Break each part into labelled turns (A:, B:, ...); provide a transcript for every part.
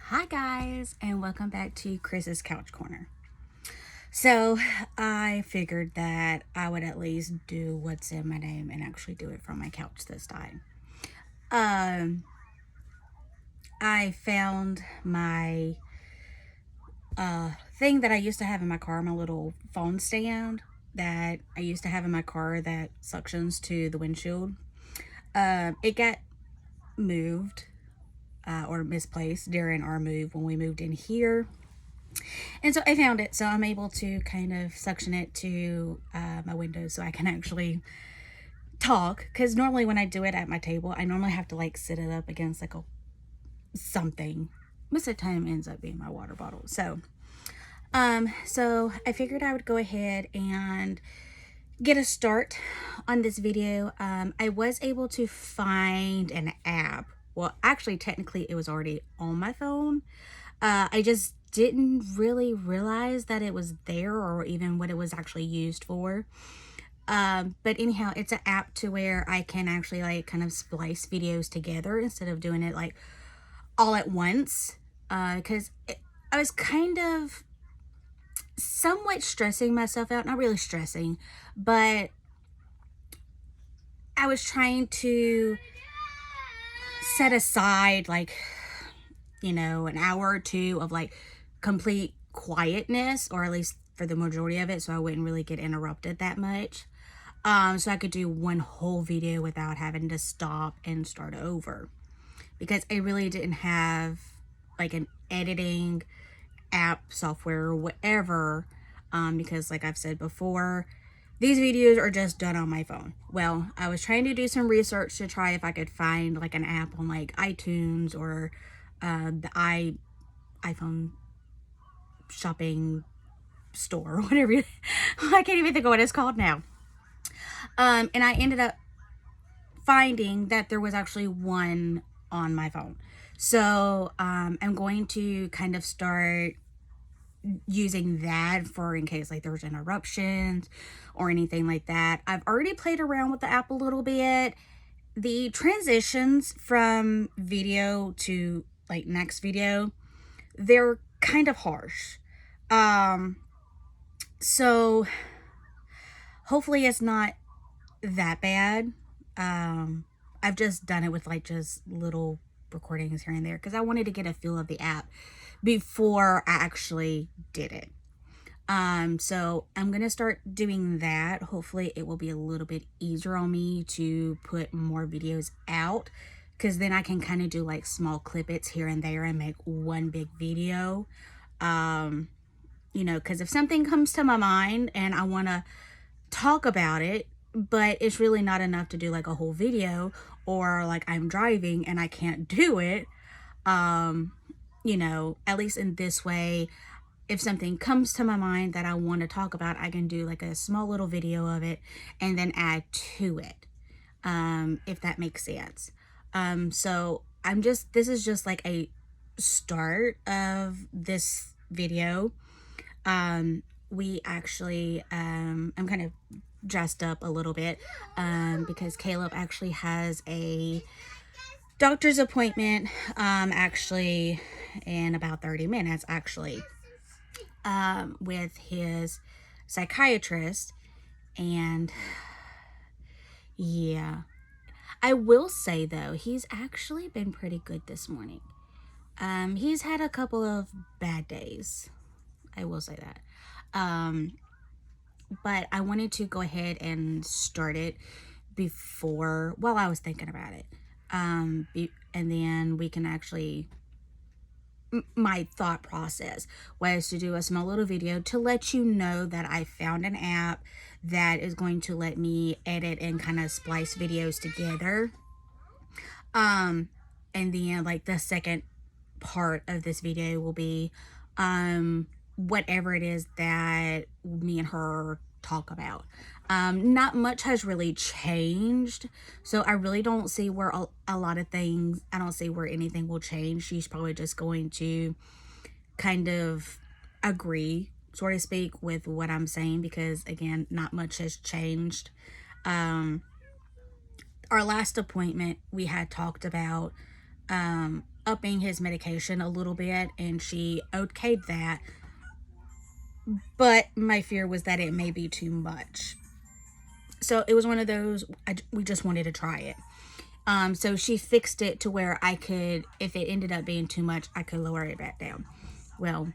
A: Hi guys, and welcome back to Chris's Couch Corner. So I figured that I would at least do what's in my name and actually do it from my couch this time. Um, I found my thing that I used to have in my car, my little phone stand that I used to have in my car that suctions to the windshield. It got moved or misplaced during our move when we moved in here. And so I found it, so I'm able to kind of suction it to my window so I can actually talk. Because normally when I do it at my table, I normally have to like sit it up against like a something. Most of the time it ends up being my water bottle. So I figured I would go ahead and get a start on this video. I was able to find an app. Well, actually, technically, it was already on my phone. I just didn't really realize that it was there or even what it was actually used for. But anyhow, it's an app to where I can actually like kind of splice videos together instead of doing it like all at once. Because I was kind of somewhat stressing myself out. Not really stressing, but I was trying to set aside like, an hour or two of like complete quietness, or at least for the majority of it, so I wouldn't really get interrupted that much. So I could do one whole video without having to stop and start over, because I really didn't have like an editing app, software, or whatever, because like I've said before, these videos are just done on my phone. Well, I was trying to do some research to try if I could find like an app on like iTunes or the iPhone shopping store or whatever. I can't even think of what it's called now. And I ended up finding that there was actually one on my phone. So I'm going to kind of start using that for in case like there's interruptions or anything like that. I've already played around with the app a little bit. The transitions from video to like next video, they're kind of harsh. So hopefully it's not that bad. I've just done it with like just little recordings here and there because I wanted to get a feel of the app before I actually did it. So I'm gonna start doing that. Hopefully it will be a little bit easier on me to put more videos out, because then I can kind of do like small clippets here and there and make one big video. Because if something comes to my mind and I want to talk about it, but it's really not enough to do like a whole video, or like I'm driving and I can't do it, at least in this way, if something comes to my mind that I want to talk about, I can do like a small little video of it and then add to it, if that makes sense. So this is just like a start of this video. We actually, I'm kind of dressed up a little bit, because Caleb actually has a doctor's appointment, actually in about 30 minutes, actually, with his psychiatrist. And yeah, I will say though, he's actually been pretty good this morning. He's had a couple of bad days, I will say that. But I wanted to go ahead and start it while I was thinking about it. And then we can actually, my thought process was to do a small little video to let you know that I found an app that is going to let me edit and kind of splice videos together. And then like the second part of this video will be whatever it is that me and her talk about. Not much has really changed, so I really don't see where a lot of things, I don't see where anything will change. She's probably just going to kind of agree, so to speak, with what I'm saying, because again, not much has changed. Our last appointment, we had talked about upping his medication a little bit, and she okayed that. But my fear was that it may be too much. So it was one of those, we just wanted to try it. So she fixed it to where I could, if it ended up being too much, I could lower it back down. Well,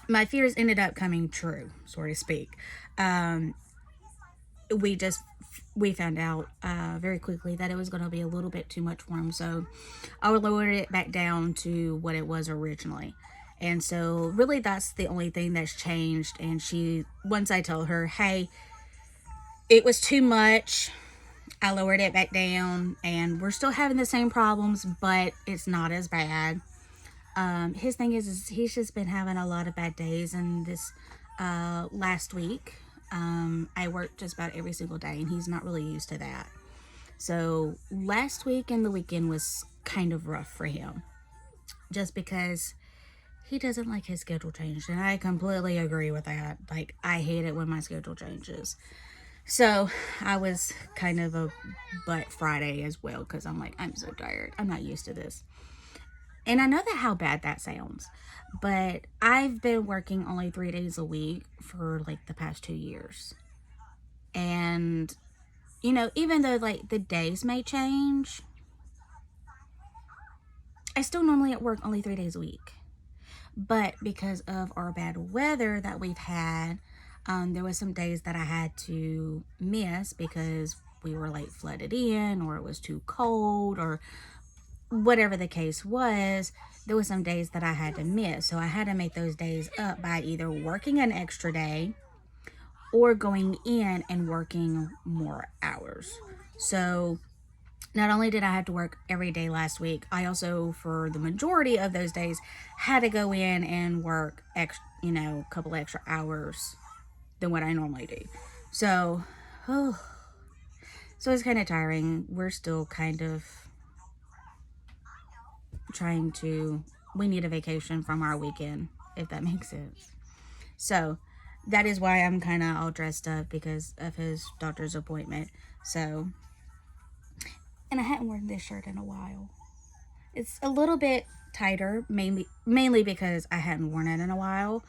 A: my fears ended up coming true, so to speak. We found out very quickly that it was going to be a little bit too much for him. So I lowered it back down to what it was originally. And so really that's the only thing that's changed. And once I told her, hey, it was too much, I lowered it back down, and we're still having the same problems, but it's not as bad. His thing is he's just been having a lot of bad days, and this last week, I worked just about every single day, and he's not really used to that. So last week and the weekend was kind of rough for him, just because he doesn't like his schedule changed, and I completely agree with that. Like, I hate it when my schedule changes. So I was kind of a butt Friday as well, because I'm like, I'm so tired. I'm not used to this. And I know how bad that sounds, but I've been working only 3 days a week for like the past 2 years. And, even though like the days may change, I still normally at work only 3 days a week. But because of our bad weather that we've had, there was some days that I had to miss because we were like flooded in, or it was too cold, or whatever the case was. There was some days that I had to miss. So I had to make those days up by either working an extra day or going in and working more hours. So not only did I have to work every day last week, I also, for the majority of those days, had to go in and work a couple extra hours than what I normally do. So it's kind of tiring. We're still kind of we need a vacation from our weekend, if that makes sense. So that is why I'm kind of all dressed up, because of his doctor's appointment. So, and I hadn't worn this shirt in a while. It's a little bit tighter, mainly because I hadn't worn it in a while.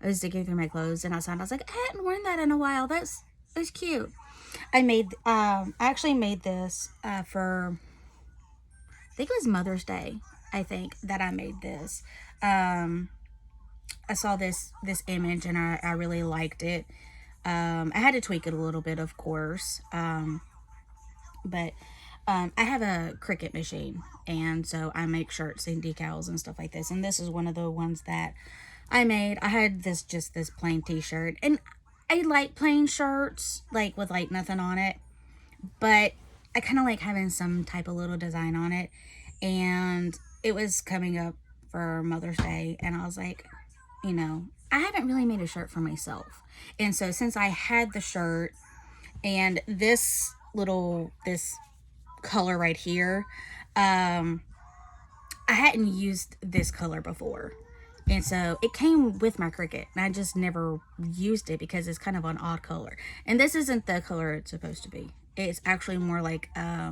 A: I was digging through my clothes, and I was like, I hadn't worn that in a while. That's cute. I actually made this for, I think it was Mother's Day. I think that I made this. I saw this image, and I really liked it. I had to tweak it a little bit, of course. But I have a Cricut machine, and so I make shirts and decals and stuff like this. And this is one of the ones that I made. I had this plain t-shirt, and I like plain shirts, like with like nothing on it, but I kind of like having some type of little design on it. And it was coming up for Mother's Day, and I was like, I haven't really made a shirt for myself. And so since I had the shirt and this color right here, I hadn't used this color before. And so it came with my Cricut, and I just never used it because it's kind of an odd color. And this isn't the color it's supposed to be. It's actually more like a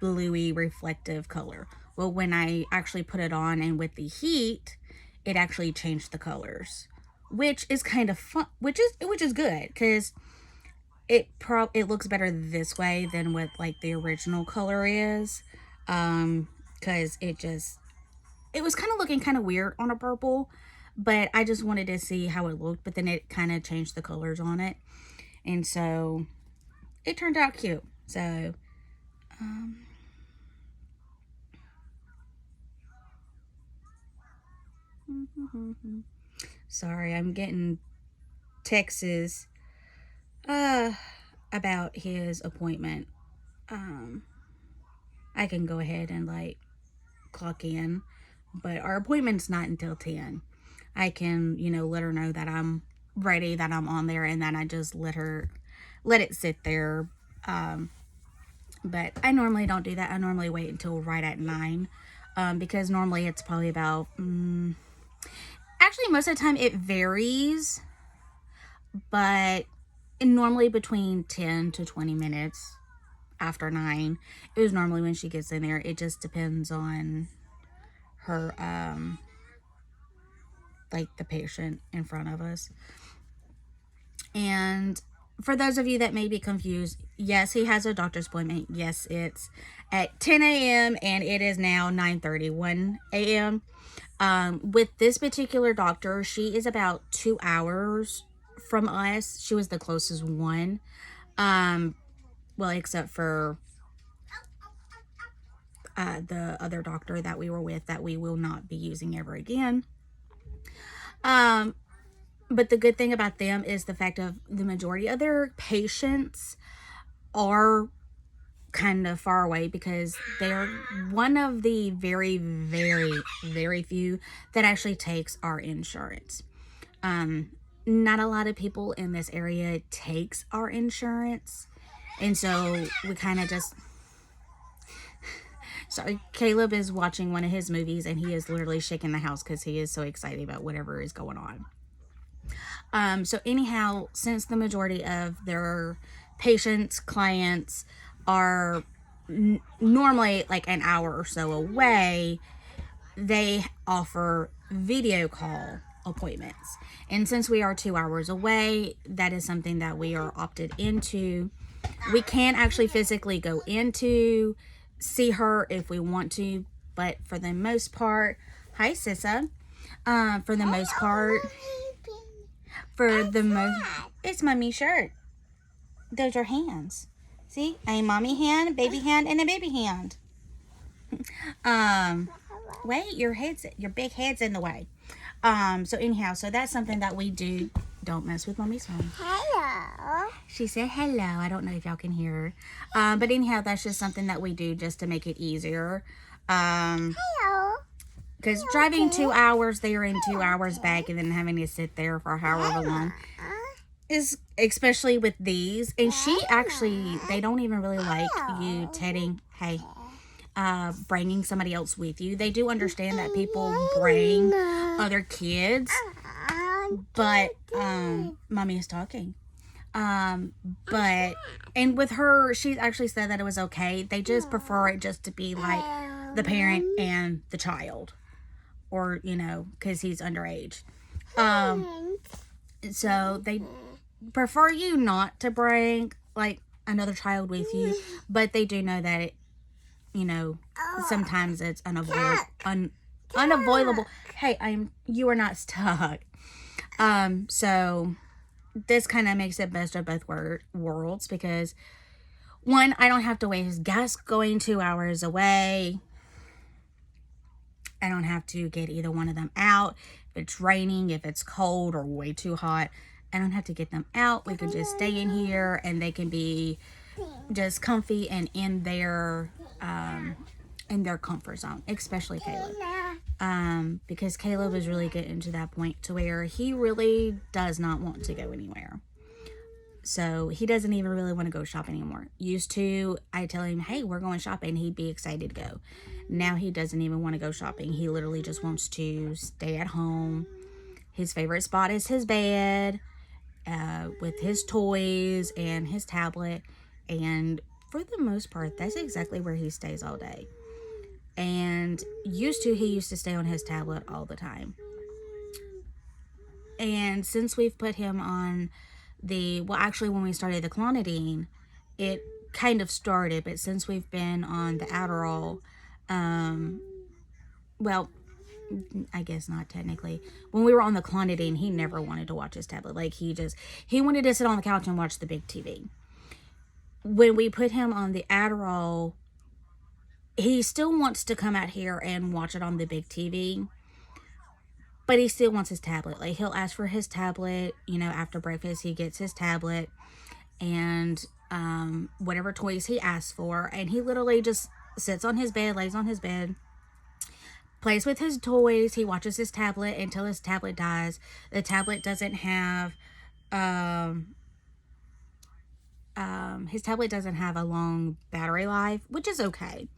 A: bluey reflective color. Well, when I actually put it on and with the heat, it actually changed the colors, which is kind of fun, which is good, because it looks better this way than what like the original color is, because it was kind of looking kind of weird on a purple, but I just wanted to see how it looked. But then it kind of changed the colors on it, and so it turned out cute. So sorry, I'm getting texts about his appointment. I can go ahead and like clock in, but our appointment's not until 10. I can, let her know that I'm ready, that I'm on there, and then I just let it sit there. But I normally don't do that. I normally wait until right at 9, because normally it's probably about, actually most of the time it varies, but normally between 10 to 20 minutes. after 9 is normally when she gets in there. It just depends on her, like the patient in front of us. And for those of you that may be confused, yes, he has a doctor's appointment. Yes, it's at 10 a.m. and it is now 9:31 a.m. With this particular doctor, she is about 2 hours from us. She was the closest one. Well, except for the other doctor that we were with that we will not be using ever again. But the good thing about them is the fact of the majority of their patients are kind of far away because they're one of the very, very, very few that actually takes our insurance. Not a lot of people in this area takes our insurance. And so we kind of just... Sorry, Caleb is watching one of his movies and he is literally shaking the house because he is so excited about whatever is going on. So anyhow, since the majority of their patients, clients are normally like an hour or so away, they offer video call appointments. And since we are 2 hours away, that is something that we are opted into. We can actually physically go into see her if we want to, but for the most part, hi Sissa, it's Mommy's shirt. Those are hands. See, a mommy hand, baby hand, and a baby hand. Wait, your big head's in the way. So anyhow, so that's something that we do. Don't mess with Mommy's phone.
B: Hello.
A: She said hello. I don't know if y'all can hear her. But anyhow, that's just something that we do just to make it easier.
B: Hello.
A: Because driving 2 hours there and 2 hours back and then having to sit there for however long is, especially with these. And she actually, they don't even really like you bringing somebody else with you. They do understand that people bring other kids. But Mommy is talking. And with her, she actually said that it was okay. They just prefer it just to be like the parent and the child, or because he's underage. So they prefer you not to bring like another child with you, but they do know that sometimes it's unavoidable. Hey, you are not stuck. So this kind of makes it best of both worlds because, one, I don't have to waste gas going 2 hours away. I don't have to get either one of them out. If it's raining, if it's cold or way too hot, I don't have to get them out. We can just stay in here and they can be just comfy and in their comfort zone, especially Caleb. Because Caleb is really getting to that point to where he really does not want to go anywhere. So he doesn't even really want to go shopping anymore. Used to, I tell him, hey, we're going shopping. He'd be excited to go. Now he doesn't even want to go shopping. He literally just wants to stay at home. His favorite spot is his bed, with his toys and his tablet. And for the most part, that's exactly where he stays all day. And he used to stay on his tablet all the time. And since we've put him on when we started the clonidine, it kind of started, but since we've been on the Adderall, I guess not technically. When we were on the clonidine, he never wanted to watch his tablet. Like he wanted to sit on the couch and watch the big TV. When we put him on the Adderall, he still wants to come out here and watch it on the big TV, but he still wants his tablet. Like he'll ask for his tablet, after breakfast, he gets his tablet and whatever toys he asks for. And he literally just sits on his bed, lays on his bed, plays with his toys. He watches his tablet until his tablet dies. The tablet doesn't have, his tablet doesn't have a long battery life, which is okay.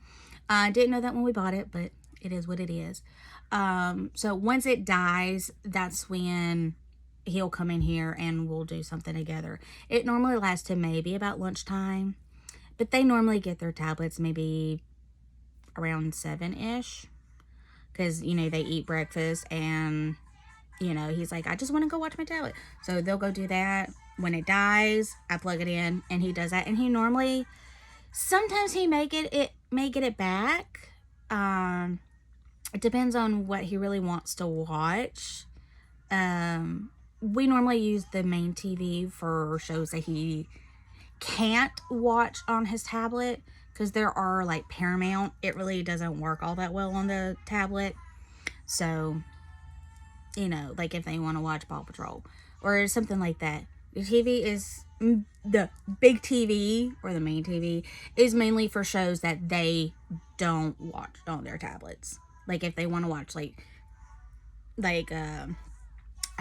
A: I didn't know that when we bought it, but it is what it is. So once it dies, that's when he'll come in here and we'll do something together. It normally lasts to maybe about lunchtime, But they normally get their tablets maybe around 7-ish. Because, you know, they eat breakfast and, you know, he's like, I just want to go watch my tablet. So they'll go do that. When it dies, I plug it in and he does that. And he normally, sometimes he may get it back. It depends on what he really wants to watch. We normally use the main TV for shows that he can't watch on his tablet, because there are like Paramount. It really doesn't work all that well on the tablet. So, you know, like if they want to watch Paw Patrol or something like that. The TV is, the big TV or the main TV is mainly for shows that they don't watch on their tablets. Like if they want to watch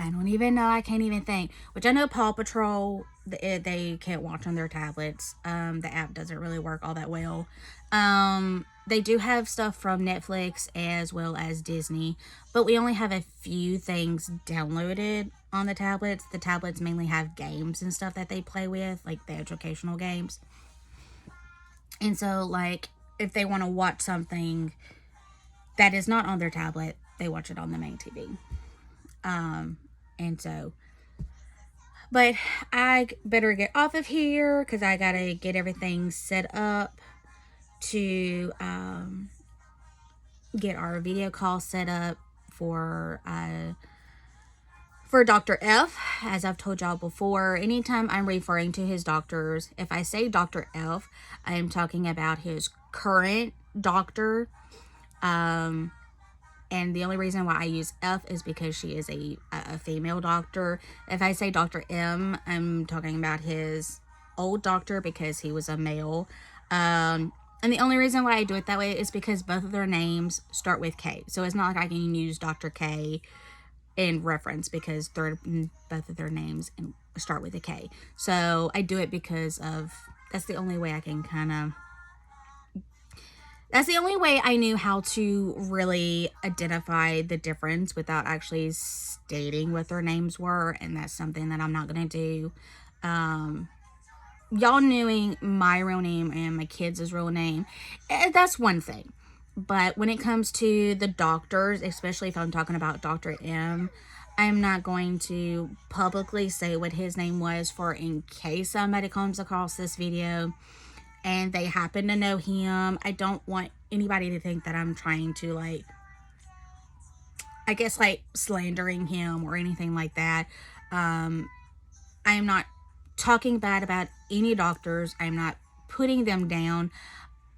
A: I don't even know, I can't even think. Which I know Paw Patrol, they can't watch on their tablets. The app doesn't really work all that well. They do have stuff from Netflix as well as Disney, but we only have a few things downloaded on the tablets. The tablets mainly have games and stuff that they play with, like the educational games. And so, like, if they want to watch something that is not on their tablet, they watch it on the main TV. And so, but I better get off of here because I gotta get everything set up to get our video call set up for Dr. F. As I've told y'all before, anytime I'm referring to his doctors, if I say Dr. F, I am talking about his current doctor. And the only reason why I use F is because she is a female doctor. If I say Dr. M, I'm talking about his old doctor because he was a male. And the only reason why I do it that way is because both of their names start with K. So it's not like I can use Dr. K in reference because both of their names start with a K. So I do it because of, that's the only way I can that's the only way I knew how to really identify the difference without actually stating what their names were. And that's something that I'm not going to do. Y'all knowing my real name and my kids' real name, that's one thing. But when it comes to the doctors, especially if I'm talking about Dr. M, I'm not going to publicly say what his name was for in case somebody comes across this video and they happen to know him. I don't want anybody to think that I'm trying to, like, I guess, like, slandering him or anything like that. I am not talking bad about any doctors. I'm not putting them down.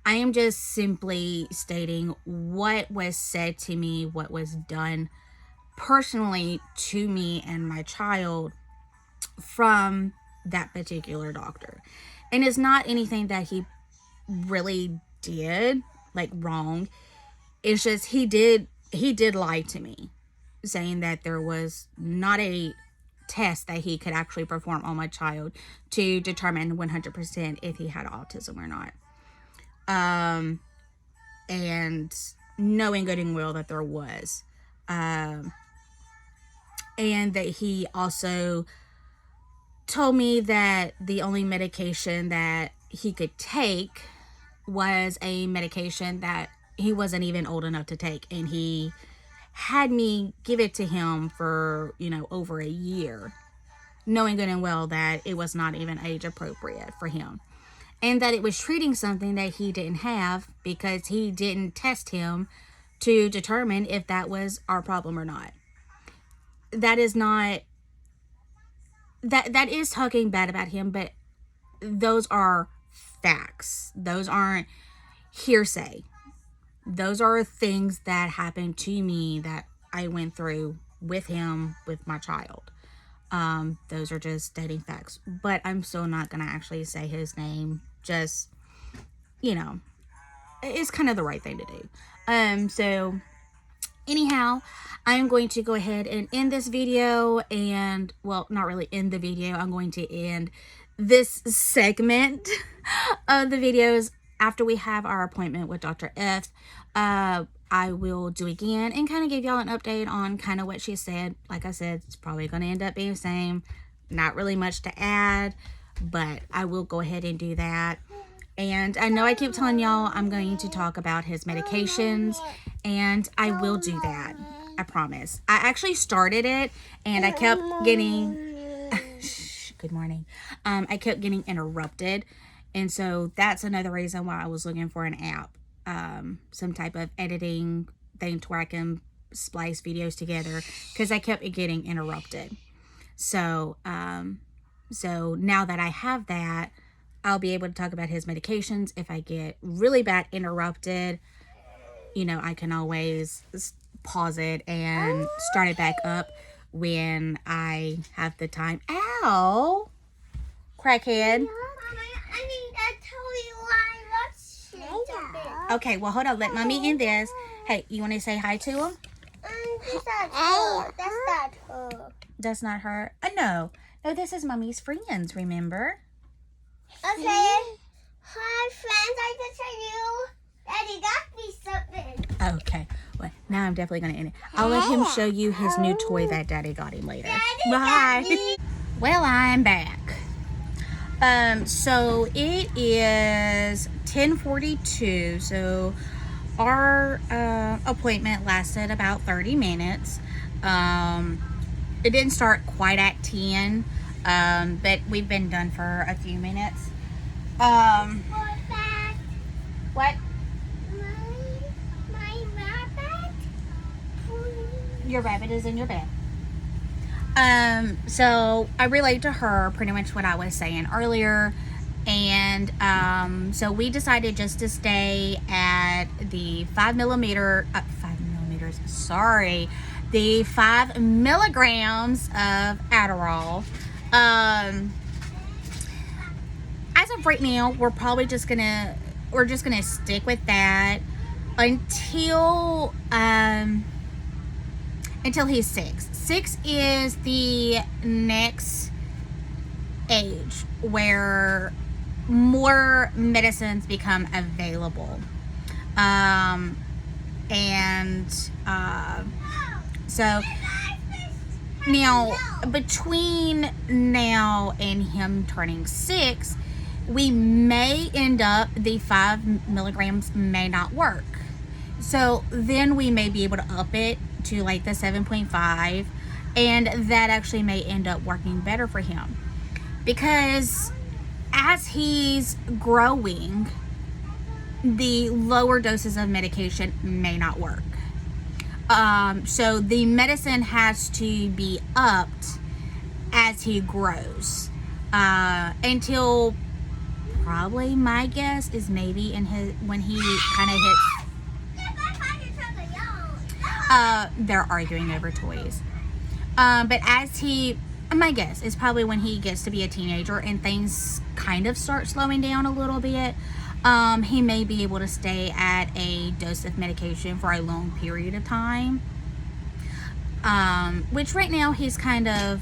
A: I am just simply stating what was said to me, what was done personally to me and my child from that particular doctor. And it's not anything that he really did, like, wrong. It's just he did lie to me, saying that there was not a test that he could actually perform on my child to determine 100% if he had autism or not. And knowing good and well that there was. And that he also told me that the only medication that he could take was a medication that he wasn't even old enough to take. And he had me give it to him for, over a year, knowing good and well that it was not even age appropriate for him. And that it was treating something that he didn't have because he didn't test him to determine if that was our problem or not. That is not, that is talking bad about him, but those are facts. Those aren't hearsay. Those are things that happened to me that I went through with him, with my child. Those are just stating facts. But I'm still not going to actually say his name. Just, it's kind of the right thing to do. So, anyhow, I'm going to go ahead and end this video. And, well, not really end the video. I'm going to end this segment of the videos after we have our appointment with Dr. F. I will do again and kind of give y'all an update on kind of what she said. Like I said, it's probably going to end up being the same. Not really much to add, but I will go ahead and do that. And I know I keep telling y'all I'm going to talk about his medications, and I will do that. I promise. I actually started it, and I kept getting... Shh, good morning. I kept getting interrupted, and so that's another reason why I was looking for an app. Some type of editing thing to where I can splice videos together, because I kept getting interrupted. So now that I have that, I'll be able to talk about his medications. If I get really bad interrupted, you know, I can always pause it and start it back up when I have the time. Ow! Crackhead.
B: I need to tell you why.
A: Okay, well, hold on. Let Mommy in this. Hey, you want to say hi to him?
B: That's not her. That's not her.
A: That's not her? No. No, this is Mommy's friends, remember?
B: Okay. Hi, friends. I just tell you, Daddy got me something.
A: Okay. Well, now I'm definitely going to end it. I'll let him show you his new toy that Daddy got him later. Bye.
B: Daddy.
A: Well, I'm back. So it is 10:42. So our appointment lasted about 30 minutes. It didn't start quite at 10, but we've been done for a few minutes.
B: What's that?
A: What?
B: My rabbit?
A: Your rabbit is in your bed. So I relayed to her pretty much what I was saying earlier. And, so we decided just to stay at the 5 millimeters, the 5 milligrams of Adderall. As of right now, we're probably just gonna stick with that until he's 6. 6 is the next age where more medicines become available. So now, between now and him turning 6, we may end up, the 5 milligrams may not work. So then we may be able to up it to like the 7.5, and that actually may end up working better for him. Because as he's growing, the lower doses of medication may not work. So the medicine has to be upped as he grows, until probably, my guess is maybe when he kind of hits. They're arguing over toys. But my guess is probably when he gets to be a teenager and things kind of start slowing down a little bit, he may be able to stay at a dose of medication for a long period of time. Which right now he's kind of,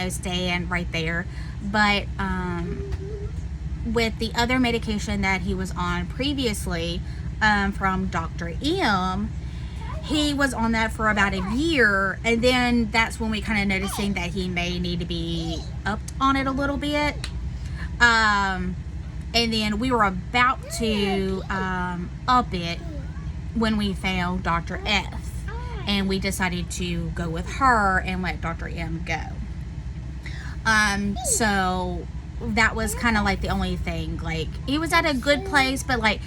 A: staying right there. But with the other medication that he was on previously, from Dr. M, he was on that for about a year, and then that's when we kind of noticing that he may need to be upped on it a little bit. And then we were about to up it when we found Dr. F, and we decided to go with her and let Dr. M go. So that was kind of like the only thing. Like, he was at a good place, but like,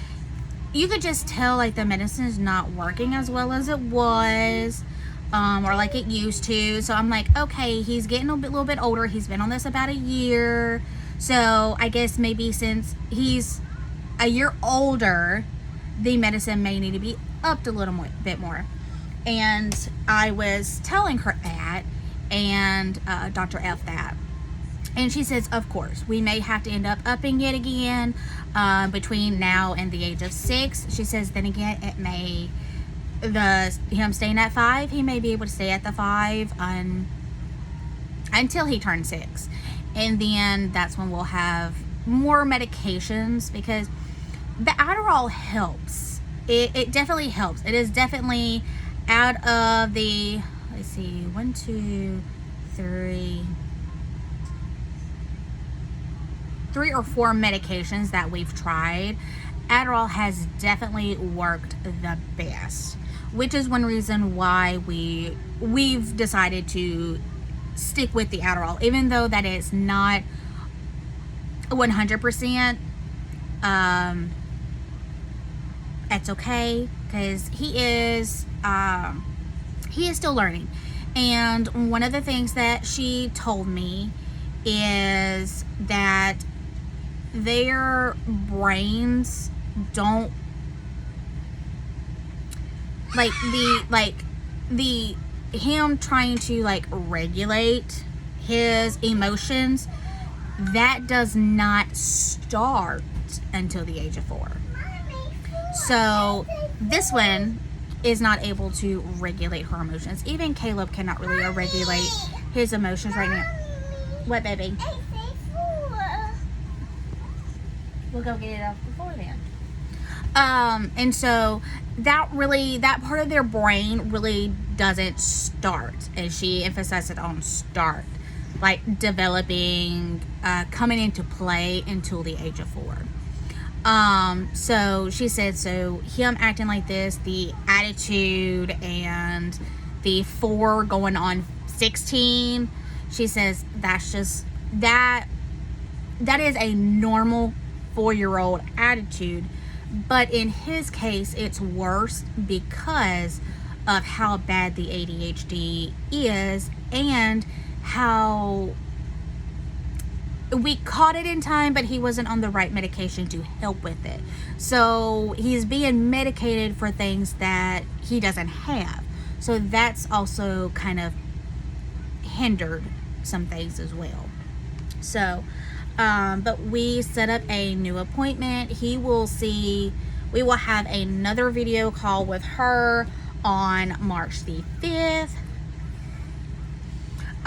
A: you could just tell like the medicine is not working as well as it was, or like it used to. So I'm like, okay, he's getting a little bit older. He's been on this about a year. So I guess maybe since he's a year older, the medicine may need to be upped a little bit more. And I was telling her that, and Dr. F that. And she says, of course, we may have to end up upping it again between now and the age of 6. She says, then again, it may, him staying at 5, he may be able to stay at the 5 until he turns 6. And then that's when we'll have more medications, because the Adderall helps. It definitely helps. It is definitely out of the, let's see, 1, 2, 3... 3 or 4 medications that we've tried, Adderall has definitely worked the best, which is one reason why we've decided to stick with the Adderall, even though that it's not 100%. That's okay, because he is still learning. And one of the things that she told me is that their brains don't the him trying to like regulate his emotions, that does not start until the age of 4. So this one is not able to regulate her emotions. Even Kaleb cannot really regulate his emotions right now. What, baby? We'll go get it off the floor then. And so that part of their brain really doesn't start, and she emphasized on start, like developing, coming into play until the age of 4. So she said, so him acting like this, the attitude, and the 4 going on 16, she says that's just, that is a normal 4-year-old attitude. But in his case, it's worse because of how bad the ADHD is, and how we caught it in time, but he wasn't on the right medication to help with it. So he's being medicated for things that he doesn't have. So that's also kind of hindered some things as well. So, but we set up a new appointment. We will have another video call with her on March the 5th.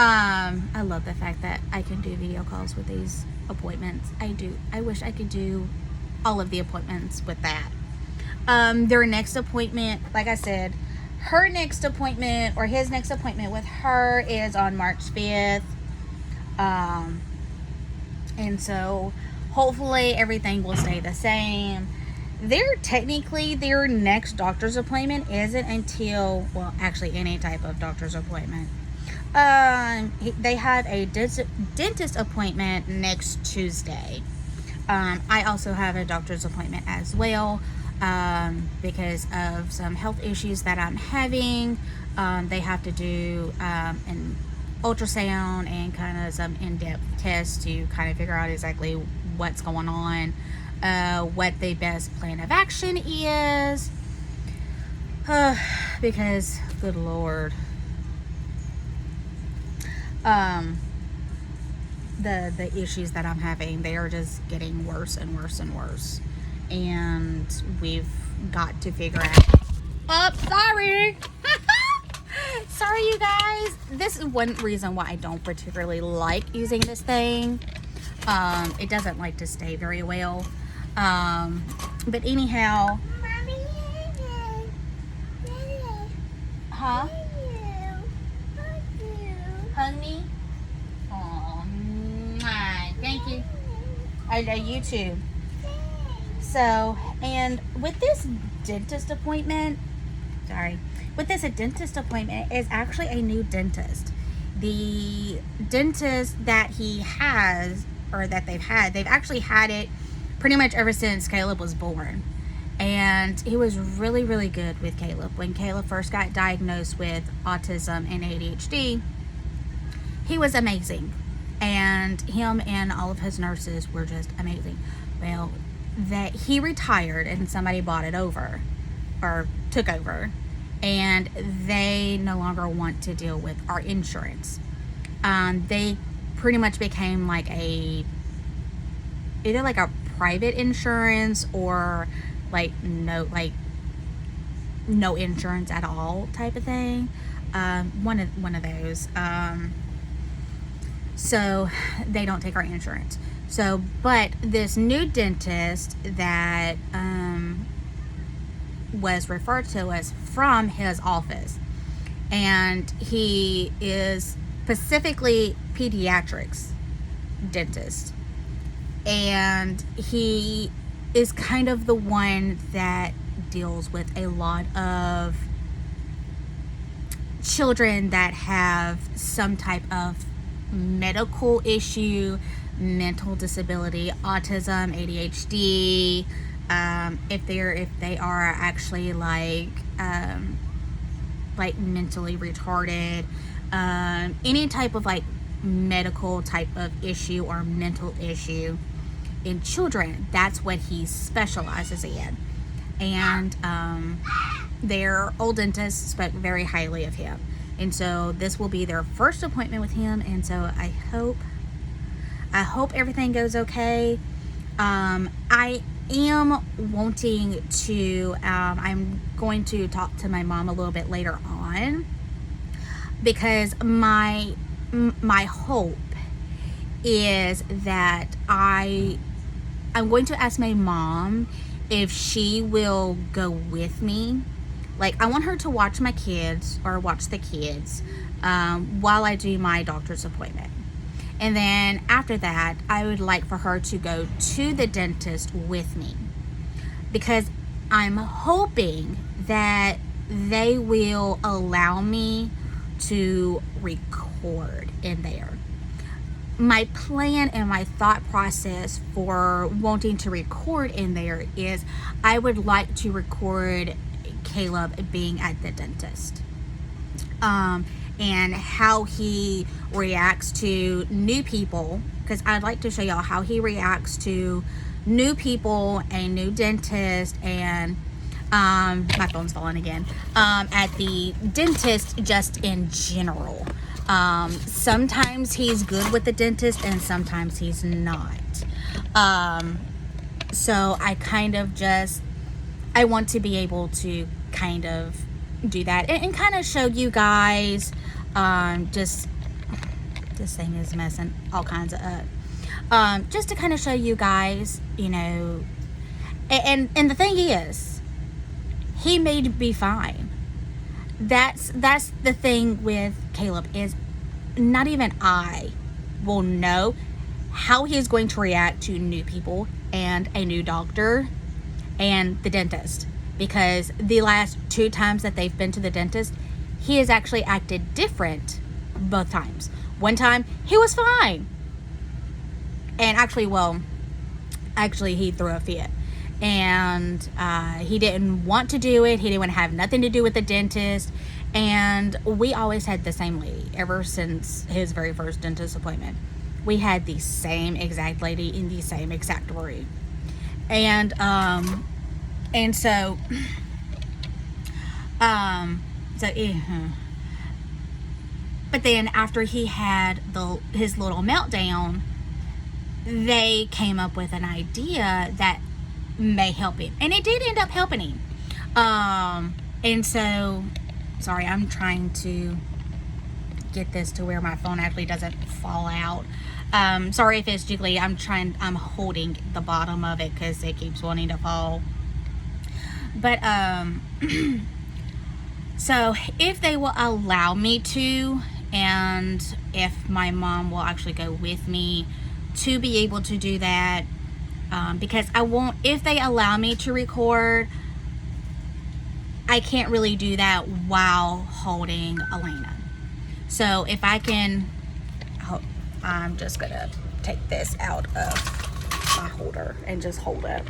A: I love the fact that I can do video calls with these appointments. I do. I wish I could do all of the appointments with that. Their next appointment, like I said, her next appointment, or his next appointment with her, is on March 5th. And so hopefully everything will stay the same. Technically their next doctor's appointment isn't until, well, actually any type of doctor's appointment. They have a dentist appointment next Tuesday. I also have a doctor's appointment as well, because of some health issues that I'm having. They have to do an ultrasound and kind of some in-depth tests to kind of figure out exactly what's going on, what the best plan of action is, because good Lord, the issues that I'm having, they are just getting worse and worse and worse, and we've got to figure out, sorry sorry you guys, this is one reason why I don't particularly like using this thing. It doesn't like to stay very well, but anyhow, huh? Hug me? Oh, thank you. I know, you too. So, and with this dentist appointment, is actually a new dentist. The dentist that he has, or that they've actually had it pretty much ever since Kaleb was born. And he was really, really good with Kaleb. When Kaleb first got diagnosed with autism and ADHD, he was amazing. And him and all of his nurses were just amazing. Well, that he retired and somebody bought it over, or took over, and they no longer want to deal with our insurance. They pretty much became like either like a private insurance, or like no insurance at all type of thing. One of those. So they don't take our insurance. So, but this new dentist that was referred to us from his office, and he is specifically pediatrics dentist, and he is kind of the one that deals with a lot of children that have some type of medical issue, mental disability, autism, ADHD, if they are actually like mentally retarded, any type of like medical type of issue or mental issue in children. That's what he specializes in. And their old dentist spoke very highly of him, and so this will be their first appointment with him, and so I hope everything goes okay. I am wanting to I'm going to talk to my mom a little bit later on, because my hope is that I'm going to ask my mom if she will go with me. Like, I want her to watch my kids, or watch the kids, while I do my doctor's appointment. And then after that, I would like for her to go to the dentist with me, because I'm hoping that they will allow me to record in there. My plan and my thought process for wanting to record in there is I would like to record Kaleb being at the dentist, and how he reacts to new people, because I'd like to show y'all how he reacts to new people, a new dentist, and my phone's falling again, at the dentist just in general. Sometimes he's good with the dentist and sometimes he's not. So I want to be able to kind of do that and kind of show you guys, just, this thing is messing all kinds of up. Just to kind of show you guys, you know, and the thing is, he may be fine. That's the thing with Kaleb, is not even I will know how he is going to react to new people and a new doctor and the dentist, because the last 2 times that they've been to the dentist, he has actually acted different both times. One time he was fine, and actually he threw a fit, and he didn't want to do it. He didn't want to have nothing to do with the dentist, and we always had the same lady ever since his very first dentist appointment. We had the same exact lady in the same exact room, and so but then after he had his little meltdown, they came up with an idea that may help him, and it did end up helping him. And so, sorry, I'm trying to get this to where my phone actually doesn't fall out. Sorry if it's jiggly. I'm holding the bottom of it because it keeps wanting to fall. But so if they will allow me to, and if my mom will actually go with me to be able to do that, because I won't, if they allow me to record, I can't really do that while holding Elena. So if I can, I'm just gonna take this out of my holder and just hold it.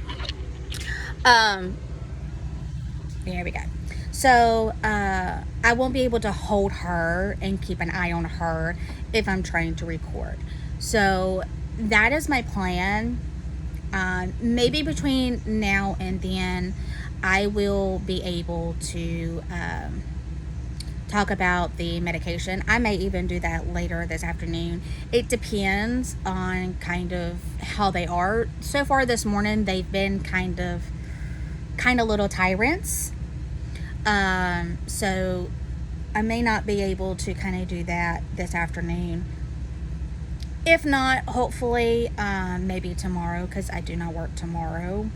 A: There we go. So I won't be able to hold her and keep an eye on her if I'm trying to record. So that is my plan. Maybe between now and then I will be able to talk about the medication. I may even do that later this afternoon. It depends on kind of how they are. So far this morning, they've been kind of little tyrants. So I may not be able to kind of do that this afternoon. If not, hopefully, maybe tomorrow, because I do not work tomorrow.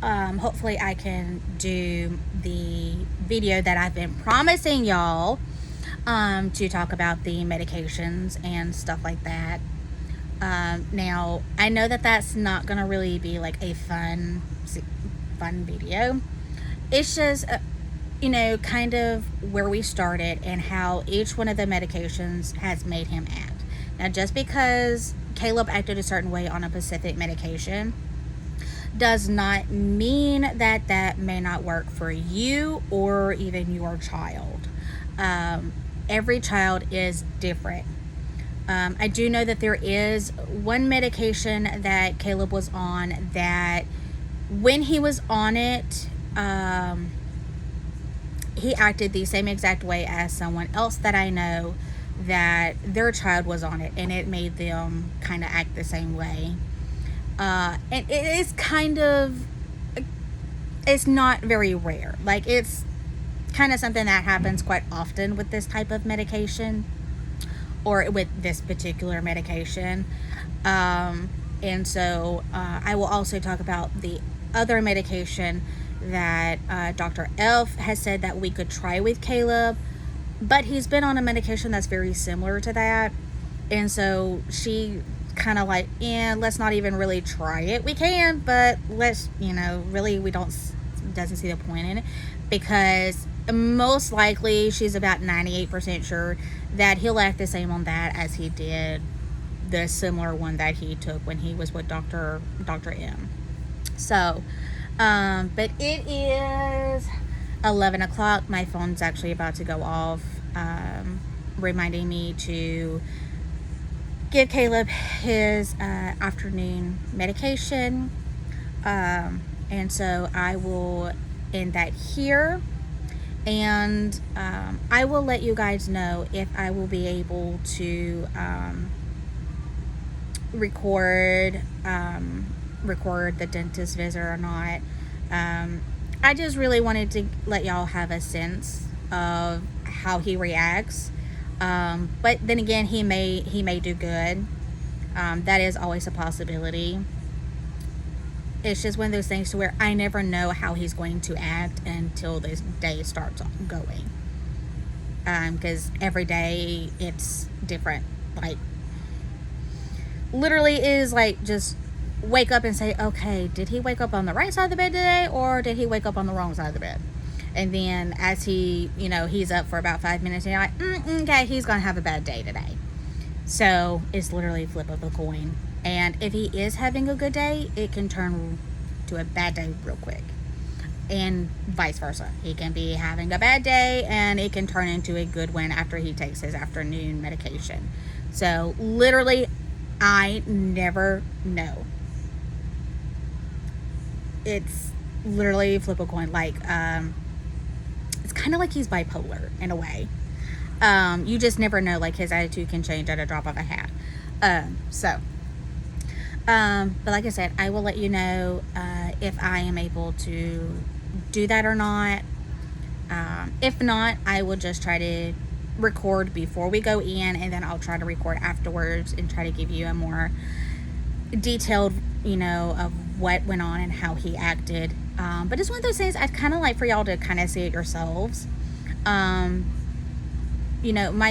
A: Hopefully I can do the video that I've been promising y'all, to talk about the medications and stuff like that. Now, I know that that's not going to really be like a fun video. It's just, kind of where we started and how each one of the medications has made him act. Now, just because Kaleb acted a certain way on a specific medication does not mean that that may not work for you or even your child. Every child is different. I do know that there is one medication that Kaleb was on that when he was on it, he acted the same exact way as someone else that I know that their child was on it, and it made them kind of act the same way. And it is it's not very rare. Like, it's kind of something that happens quite often with this type of medication, or with this particular medication. And so I will also talk about the other medication that Dr. F has said that we could try with Kaleb, but he's been on a medication that's very similar to that. And so she kind of like, let's not even really try it. We can, but let's, really doesn't see the point in it, because most likely she's about 98% sure that he'll act the same on that as he did the similar one that he took when he was with Dr. M. So, but it is 11 o'clock. My phone's actually about to go off, reminding me to give Kaleb his afternoon medication. And so I will end that here. And I will let you guys know if I will be able to record the dentist visit or not. I just really wanted to let y'all have a sense of how he reacts. But then again, he may do good. That is always a possibility. It's just one of those things to where I never know how he's going to act until this day starts going. Because every day it's different. Like, literally is like just wake up and say, okay, did he wake up on the right side of the bed today, or did he wake up on the wrong side of the bed? And then as he, he's up for about 5 minutes, and you're like, okay, he's going to have a bad day today. So it's literally flip of a coin. And if he is having a good day, it can turn to a bad day real quick. And vice versa. He can be having a bad day and it can turn into a good one after he takes his afternoon medication. So literally, I never know. It's literally flip a coin. Like, it's kind of like he's bipolar in a way. You just never know. Like, his attitude can change at a drop of a hat. But like I said, I will let you know if I am able to do that or not. If not, I will just try to record before we go in, and then I'll try to record afterwards and try to give you a more detailed, of what went on and how he acted. But it's one of those things I'd kind of like for y'all to kind of see it yourselves. My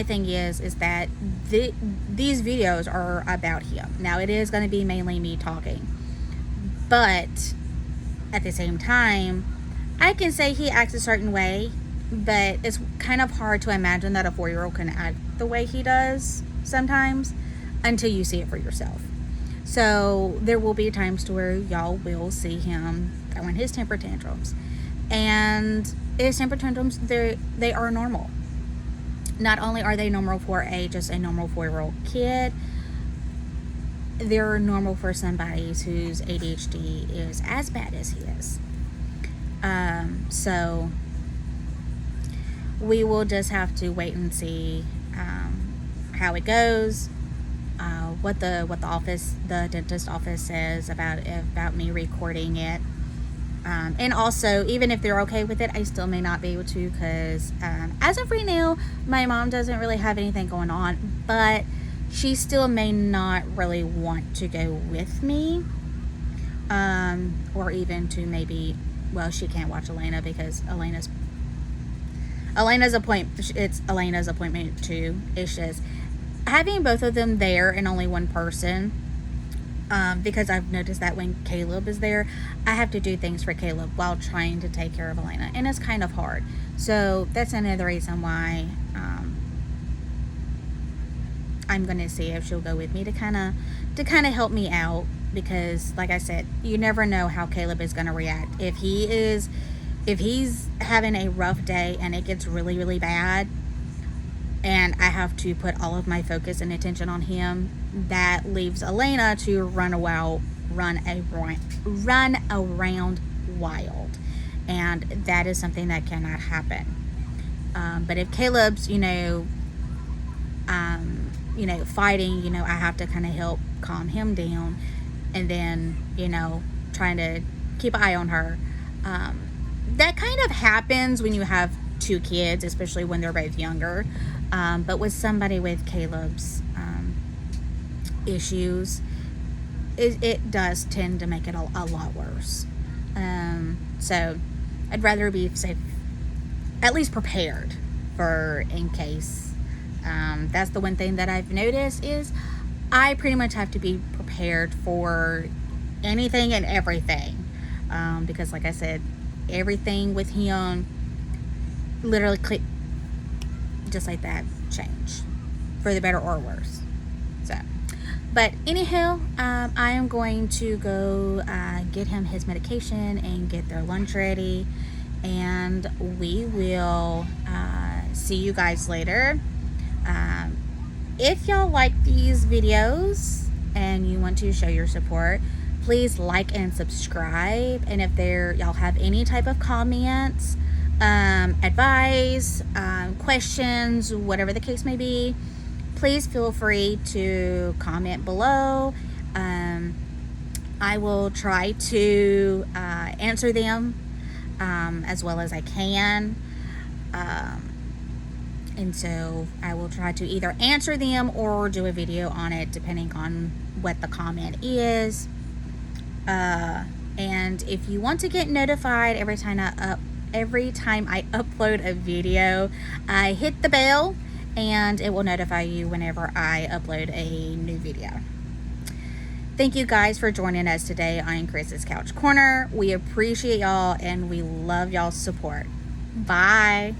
A: thing is that these videos are about him. Now, it is going to be mainly me talking, but at the same time, I can say he acts a certain way, but it's kind of hard to imagine that a 4-year-old can act the way he does sometimes until you see it for yourself. So there will be times to where y'all will see him throwing his temper tantrums, and his temper tantrums, they are normal. Not only are they normal for just a normal 4-year-old kid, they're normal for somebody whose ADHD is as bad as he is. So we will just have to wait and see how it goes, what the dentist office says about me recording it. And also, even if they're okay with it, I still may not be able to, because as of right now, my mom doesn't really have anything going on, but she still may not really want to go with me, or even to maybe, well, she can't watch Elena because it's Elena's appointment too. It's just, having both of them there and only one person, because I've noticed that when Caleb is there, I have to do things for Caleb while trying to take care of Elena, and it's kind of hard. So that's another reason why I'm gonna see if she'll go with me to kind of help me out, because like I said, you never know how Caleb is gonna react. If he's having a rough day and it gets really, really bad, and I have to put all of my focus and attention on him, that leaves Elena to run around wild, and that is something that cannot happen. But if Caleb's, fighting, I have to kind of help calm him down, and then, trying to keep an eye on her. That kind of happens when you have two kids, especially when they're both younger. But with somebody with Caleb's issues, it does tend to make it a lot worse. So I'd rather be safe, at least prepared for in case. That's the one thing that I've noticed is I pretty much have to be prepared for anything and everything. Because like I said, everything with him literally click just like that, change for the better or worse. So, but anyhow, I am going to go get him his medication and get their lunch ready, and we will see you guys later. If y'all like these videos and you want to show your support, please like and subscribe. And if y'all have any type of comments, advice, questions, whatever the case may be, please feel free to comment below. I will try to answer them as well as I can. And so I will try to either answer them or do a video on it, depending on what the comment is. And if you want to get notified every time I upload a video, I hit the bell and it will notify you whenever I upload a new video. Thank you guys for joining us today on Chris's Couch Corner. We appreciate y'all and we love y'all's support. Bye.